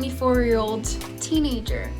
24-year-old teenager.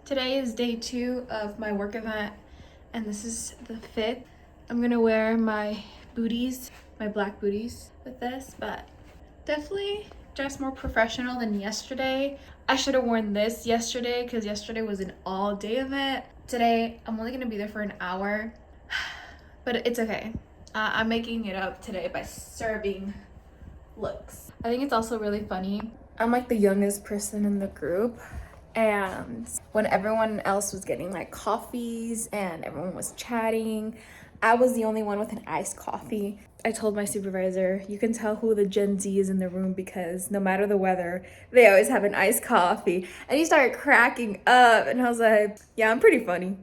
Today is day 2 of my work event, and this is the fit. I'm gonna wear my booties, my black booties with this, but definitely dress more professional than yesterday. I should have worn this yesterday because yesterday was an all-day event. Today, I'm only gonna be there for an hour, but it's okay. I'm making it up today by serving looks. I think it's also really funny. I'm like the youngest person in the group. And when everyone else was getting like coffees and everyone was chatting, I was the only one with an iced coffee. I told my supervisor, you can tell who the Gen Z is in the room because no matter the weather, they always have an iced coffee. And he started cracking up and I was like, yeah, I'm pretty funny.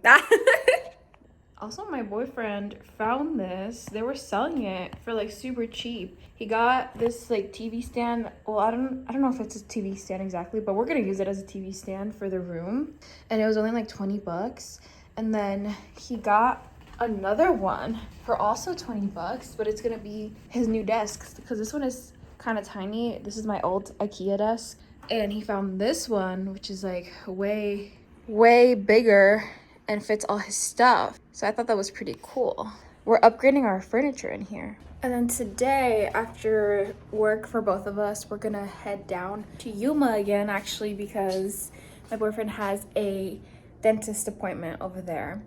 Also, my boyfriend found this. They were selling it for like super cheap. He got this like TV stand. Well, I don't know if it's a TV stand exactly, but we're gonna use it as a TV stand for the room. And it was only like 20 bucks. And then he got another one for also 20 bucks, but it's gonna be his new desk because this one is kind of tiny. This is my old IKEA desk. And he found this one, which is like way bigger and fits all his stuff. So I thought that was pretty cool. We're upgrading our furniture in here. And then today, after work for both of us, we're gonna head down to Yuma again, actually, because my boyfriend has a dentist appointment over there.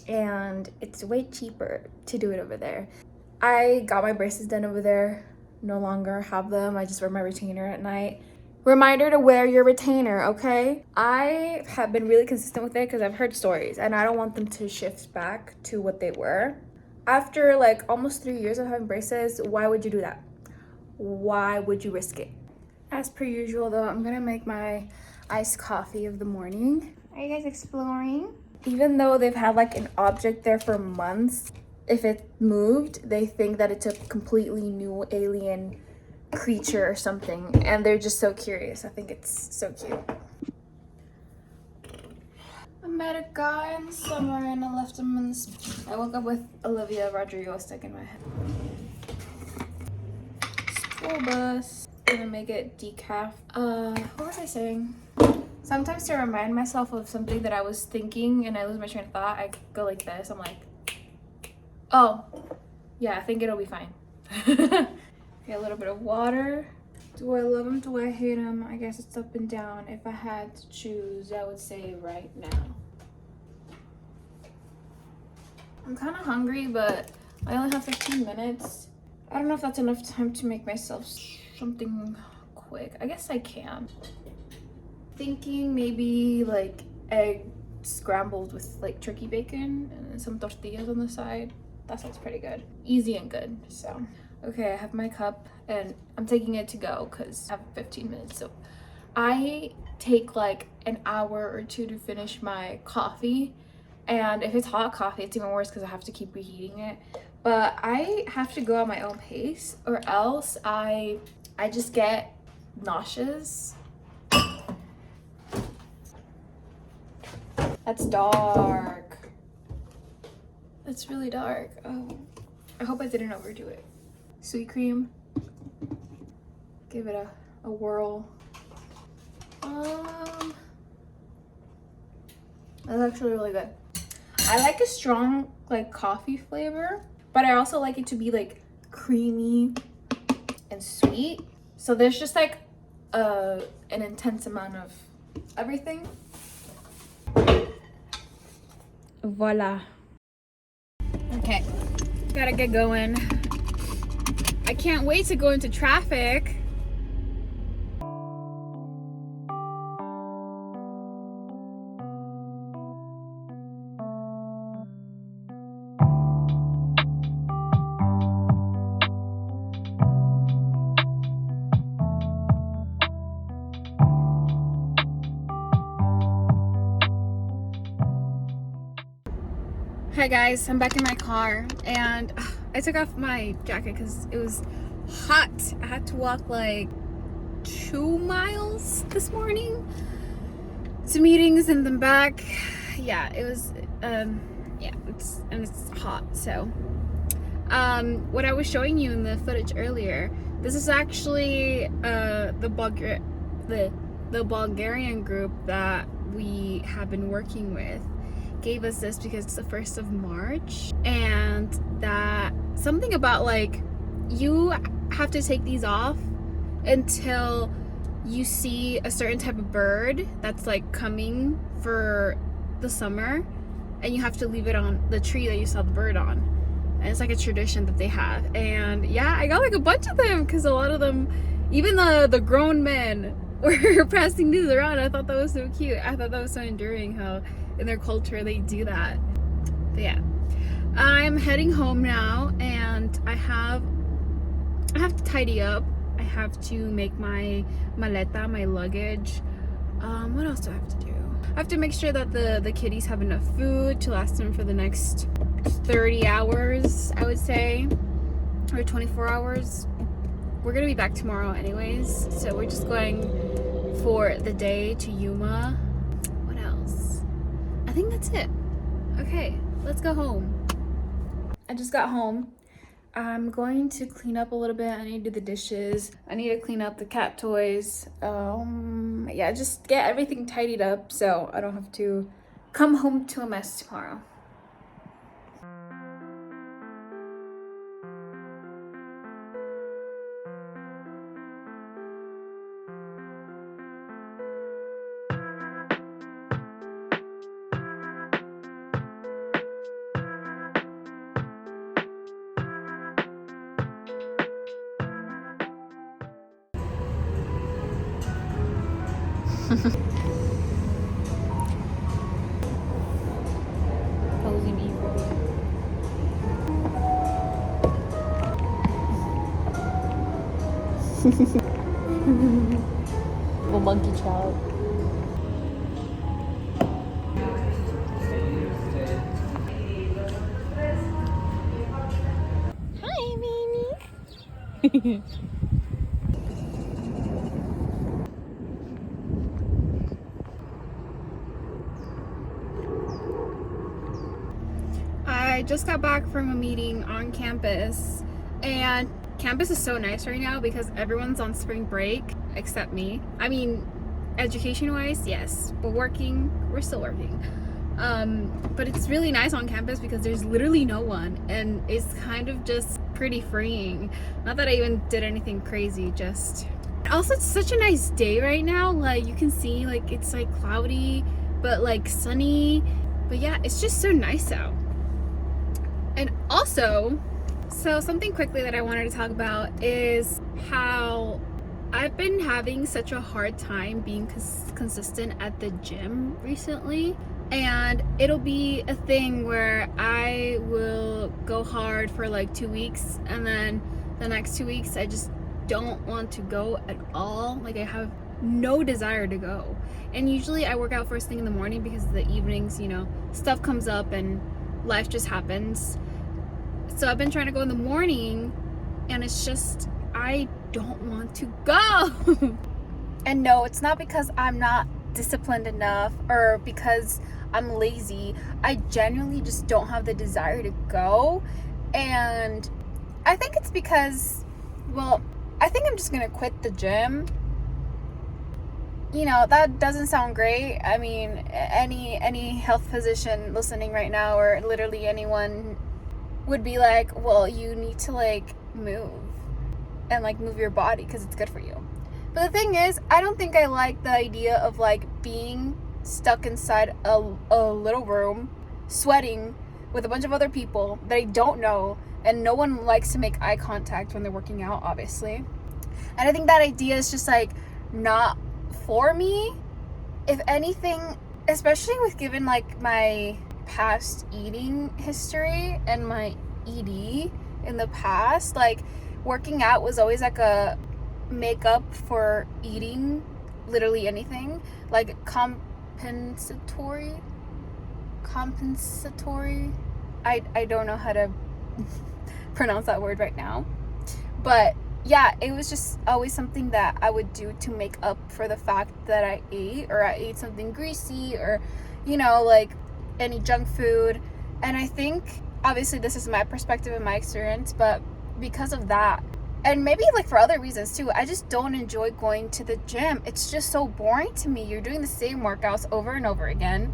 And it's way cheaper to do it over there. I got my braces done over there, no longer have them. I just wear my retainer at night. Reminder to wear your retainer, okay? I have been really consistent with it because I've heard stories and I don't want them to shift back to what they were. After like almost 3 years of having braces, why would you do that? Why would you risk it? As per usual though, I'm gonna make my iced coffee of the morning. Are you guys exploring? Even though they've had like an object there for months, if it moved, they think that it's a completely new alien creature or something, and they're just so curious. I think it's so cute. I met a guy in the summer and I left him in the I woke up with Olivia Rodrigo stuck in my head. School bus. Gonna make it decaf. What was I saying? Sometimes to remind myself of something that I was thinking and I lose my train of thought, I go like this. I'm like, oh, yeah, I think it'll be fine. Okay, a little bit of water. Do I love him? Do I hate him? I guess it's up and down. If I had to choose, I would say right now. I'm kind of hungry, but I only have 15 minutes. I don't know if that's enough time to make myself something quick. I guess I can. Thinking maybe like egg scrambled with like turkey bacon and some tortillas on the side. That sounds pretty good. Easy and good, so. Okay, I have my cup and I'm taking it to go because I have 15 minutes. So I take like an hour or two to finish my coffee. And if it's hot coffee, it's even worse because I have to keep reheating it. But I have to go at my own pace or else I just get nauseous. That's dark. That's really dark. Oh, I hope I didn't overdo it. Sweet cream. Give it a whirl. That's actually really good. I like a strong like coffee flavor, but I also like it to be like creamy and sweet. So there's just like an intense amount of everything. Voila. Okay, gotta get going. I can't wait to go into traffic. Hi guys, I'm back in my car and I took off my jacket because it was hot. I had to walk like 2 miles this morning to meetings and then back. Yeah, it was yeah, it's hot. So what I was showing you in the footage earlier, this is actually the Bulgarian group that we have been working with gave us this because it's the 1st of March, and that something about like you have to take these off until you see a certain type of bird that's like coming for the summer, and you have to leave it on the tree that you saw the bird on. And it's like a tradition that they have. And yeah, I got like a bunch of them because a lot of them, even the grown men were passing these around. I thought that was so cute. I thought that was so enduring how in their culture they do that. But yeah, I'm heading home now, and I have to tidy up. I have to make my maleta, my luggage. What else do I have to do? I have to make sure that the kitties have enough food to last them for the next 30 hours, I would say, or 24 hours. We're gonna be back tomorrow anyways, so we're just going for the day to Yuma. What else? I think that's it. Okay, let's go home. I just got home. I'm going to clean up a little bit. I need to do the dishes. I need to clean up the cat toys. Yeah, just get everything tidied up so I don't have to come home to a mess tomorrow. Posing evil. Well, monkey child. Hi, Mimi. I just got back from a meeting on campus, and campus is so nice right now because everyone's on spring break except me. I mean, education-wise, yes, we're still working. But it's really nice on campus because there's literally no one, and it's kind of just pretty freeing. Not that I even did anything crazy, just... Also, it's such a nice day right now. Like, you can see, like, it's like cloudy, but like sunny. But yeah, it's just so nice out. And also, so something quickly that I wanted to talk about is how I've been having such a hard time being consistent at the gym recently. And it'll be a thing where I will go hard for like 2 weeks, and then the next 2 weeks I just don't want to go at all. Like, I have no desire to go. And usually I work out first thing in the morning because the evenings, you know, stuff comes up and life just happens. So I've been trying to go in the morning, and it's just, I don't want to go. And no, it's not because I'm not disciplined enough or because I'm lazy. I genuinely just don't have the desire to go. And I think it's because, well, I think I'm just gonna quit the gym. You know, that doesn't sound great. I mean, any health physician listening right now, or literally anyone, would be like, well, you need to like move and like move your body because it's good for you. But the thing is, I don't think I like the idea of like being stuck inside a little room sweating with a bunch of other people that I don't know, and no one likes to make eye contact when they're working out, obviously. And I think that idea is just like not for me. If anything, especially with given like my past eating history and my ED in the past, like working out was always like a makeup for eating literally anything, like compensatory I don't know how to pronounce that word right now. But yeah, it was just always something that I would do to make up for the fact that I ate something greasy, or, you know, like any junk food. And I think, obviously this is my perspective and my experience, but because of that, and maybe like for other reasons too, I just don't enjoy going to the gym. It's just so boring to me. You're doing the same workouts over and over again.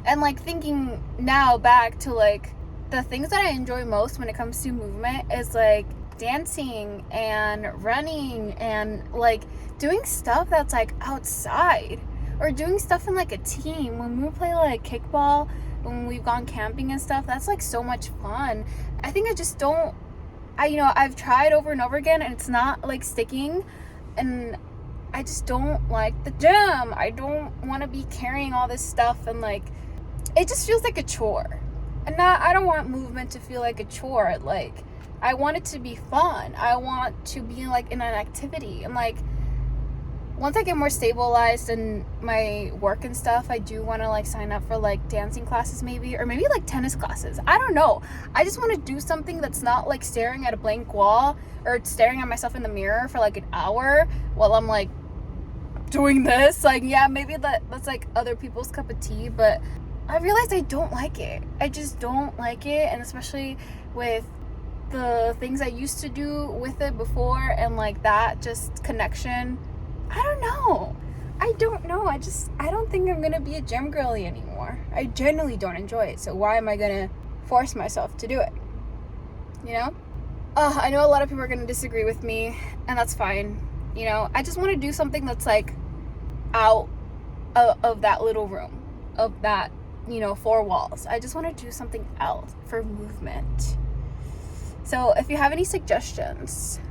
And like thinking now back to like the things that I enjoy most when it comes to movement is like dancing and running and like doing stuff that's like outside, or doing stuff in like a team. When we play like kickball, when we've gone camping and stuff, that's like so much fun. I think I just don't, I've tried over and over again and it's not like sticking, and I just don't like the gym. I don't want to be carrying all this stuff, and like it just feels like a chore. And I don't want movement to feel like a chore. Like, I want it to be fun. I want to be like in an activity. And like, once I get more stabilized in my work and stuff, I do want to like sign up for like dancing classes maybe, or maybe like tennis classes. I don't know. I just want to do something that's not like staring at a blank wall or staring at myself in the mirror for like an hour while I'm like doing this. Like, yeah, maybe that's like other people's cup of tea, but I realized I don't like it. I just don't like it. And especially with the things I used to do with it before, and like that just connection, I don't know. I don't think I'm gonna be a gym girly anymore. I genuinely don't enjoy it. So why am I gonna force myself to do it? You know? I know a lot of people are gonna disagree with me, and that's fine. You know, I just want to do something that's like out of that little room, of that, four walls. I just want to do something else for movement. So if you have any suggestions,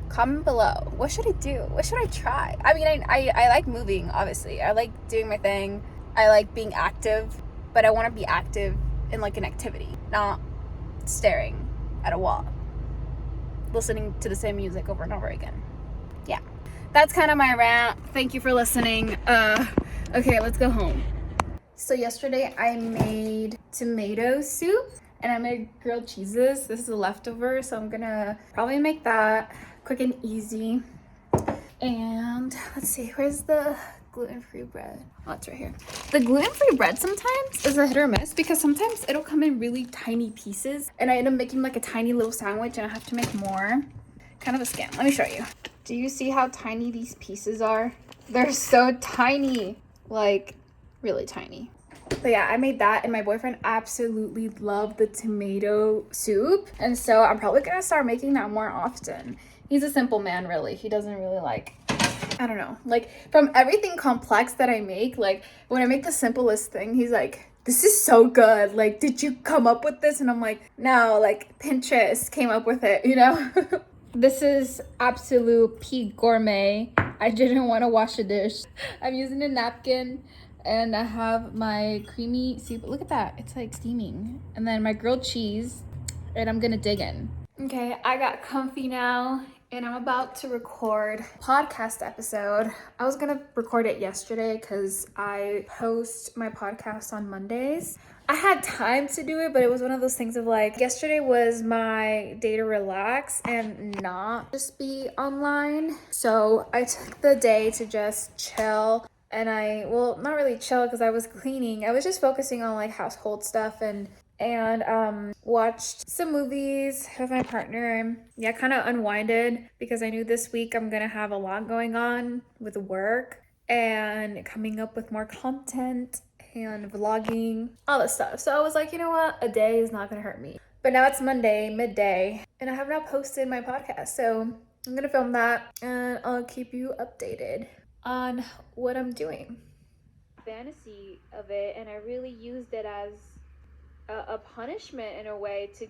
comment below. What should I do? What should I try? I mean, I like moving, obviously. I like doing my thing. I like being active, but I want to be active in like an activity, not staring at a wall, listening to the same music over and over again. Yeah, that's kind of my rant. Thank you for listening. Okay, let's go home. So yesterday I made tomato soup and I made grilled cheeses. This is a leftover, so I'm gonna probably make that quick and easy. And let's see, where's the gluten-free bread? Oh, it's right here. The gluten-free bread sometimes is a hit or miss, because sometimes it'll come in really tiny pieces and I end up making like a tiny little sandwich and I have to make more. Kind of a scam. Let me show you. Do you see how tiny these pieces are? They're so tiny, like really tiny. But yeah, I made that, and my boyfriend absolutely loved the tomato soup, and so I'm probably gonna start making that more often. He's a simple man, really. He doesn't really like, I don't know, like from everything complex that I make, like when I make the simplest thing, he's like, this is so good, like did you come up with this? And I'm like, no, like Pinterest came up with it, This is absolute peak gourmet. I didn't want to wash a dish. I'm using a napkin, and I have my creamy soup. Look at that, it's like steaming. And then my grilled cheese, and I'm gonna dig in. Okay, I got comfy now, and I'm about to record a podcast episode. I was gonna record it yesterday because I post my podcast on Mondays. I had time to do it, but it was one of those things of like, yesterday was my day to relax and not just be online. So I took the day to just chill, and not really chill because I was cleaning. I was just focusing on like household stuff and watched some movies with my partner. Yeah, kind of unwinded because I knew this week I'm gonna have a lot going on with work and coming up with more content and vlogging, all this stuff. So I was like, you know what? A day is not gonna hurt me. But now it's Monday, midday, and I have not posted my podcast. So I'm gonna film that and I'll keep you updated on what I'm doing. Fantasy of it, and I really used it as a punishment in a way to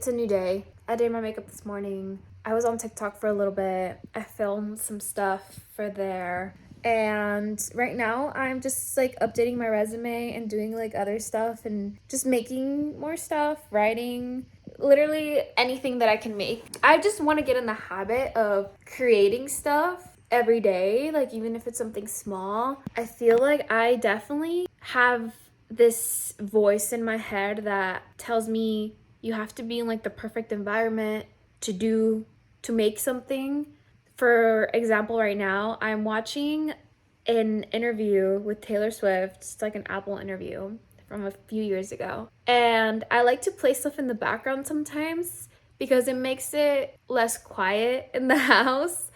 It's a new day. I did my makeup this morning. I was on TikTok for a little bit. I filmed some stuff for there. And right now I'm just like updating my resume and doing like other stuff and just making more stuff, writing, literally anything that I can make. I just want to get in the habit of creating stuff every day, like even if it's something small. I feel like I definitely have this voice in my head that tells me you have to be in like the perfect environment to make something. For example, right now I'm watching an interview with Taylor Swift. It's like an Apple interview from a few years ago. And I like to play stuff in the background sometimes because it makes it less quiet in the house,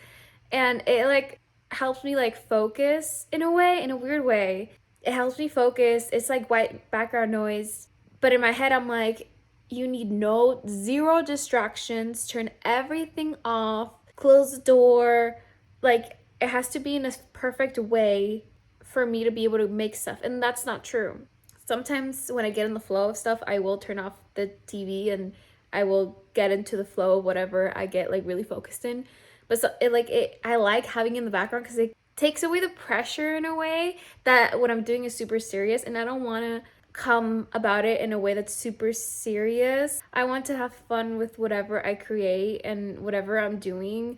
and it like helps me like focus in a way, in a weird way. It helps me focus. It's like white background noise, but in my head I'm like, you need zero distractions, turn everything off, close the door. Like it has to be in a perfect way for me to be able to make stuff, and that's not true. Sometimes when I get in the flow of stuff, I will turn off the TV and I will get into the flow of whatever I get like really focused in. But so I like having it in the background because it takes away the pressure in a way that what I'm doing is super serious, and I don't want to come about it in a way that's super serious. I want to have fun with whatever I create and whatever I'm doing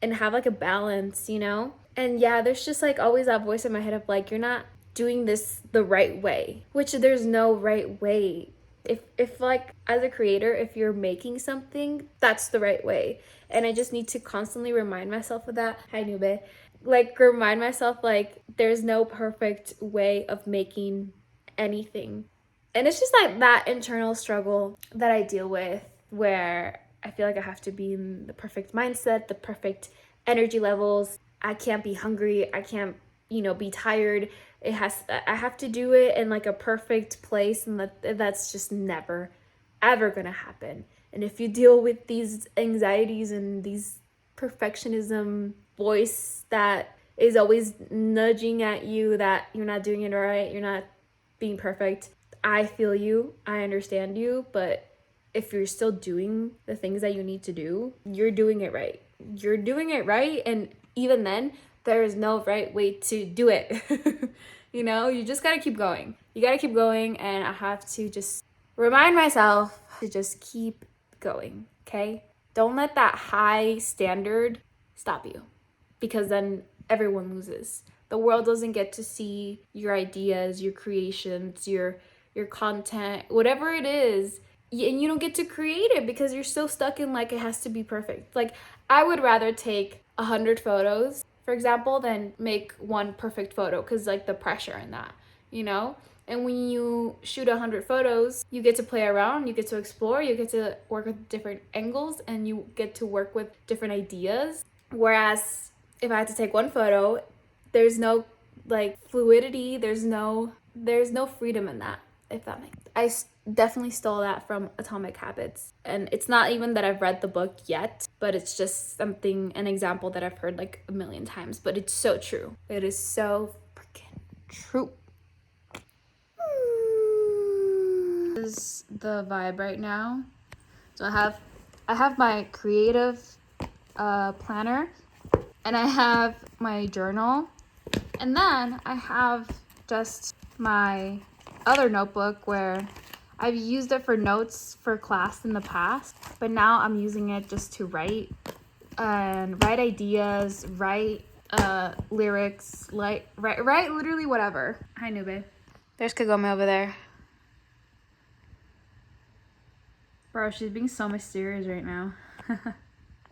and have like a balance, you know? And yeah, there's just like always that voice in my head of like, you're not doing this the right way, which there's no right way. If like as a creator, if you're making something, that's the right way. And I just need to constantly remind myself of that. Hi, Nube. Like remind myself like there's no perfect way of making anything. And it's just like that internal struggle that I deal with where I feel like I have to be in the perfect mindset, the perfect energy levels. I can't be hungry. I can't, be tired. I have to do it in like a perfect place, and that's just never ever gonna happen. And if you deal with these anxieties and these perfectionism voice that is always nudging at you that you're not doing it right, you're not being perfect, I feel you, I understand you, but if you're still doing the things that you need to do, you're doing it right. You're doing it right, and even then, there is no right way to do it. You just gotta keep going. You gotta keep going, and I have to just remind myself to just keep going, okay? Don't let that high standard stop you, because then everyone loses. The world doesn't get to see your ideas, your creations, your content, whatever it is, and you don't get to create it because you're so stuck in like it has to be perfect. Like I would rather take 100 photos, for example, than make one perfect photo, because like the pressure in that, and when you shoot 100 photos, you get to play around, you get to explore, you get to work with different angles, and you get to work with different ideas. Whereas if I had to take one photo, there's no like fluidity, there's no freedom in that, if that makes sense. Definitely stole that from Atomic Habits, and it's not even that I've read the book yet, but it's just an example that I've heard like a million times, but it's so true. It is so freaking true. This is the vibe right now. So I have my creative planner, and I have my journal, and then I have just my other notebook where I've used it for notes for class in the past, but now I'm using it just to write and write ideas, write lyrics, like write literally whatever. Hi, Nube. There's Kagome over there. Bro, she's being so mysterious right now.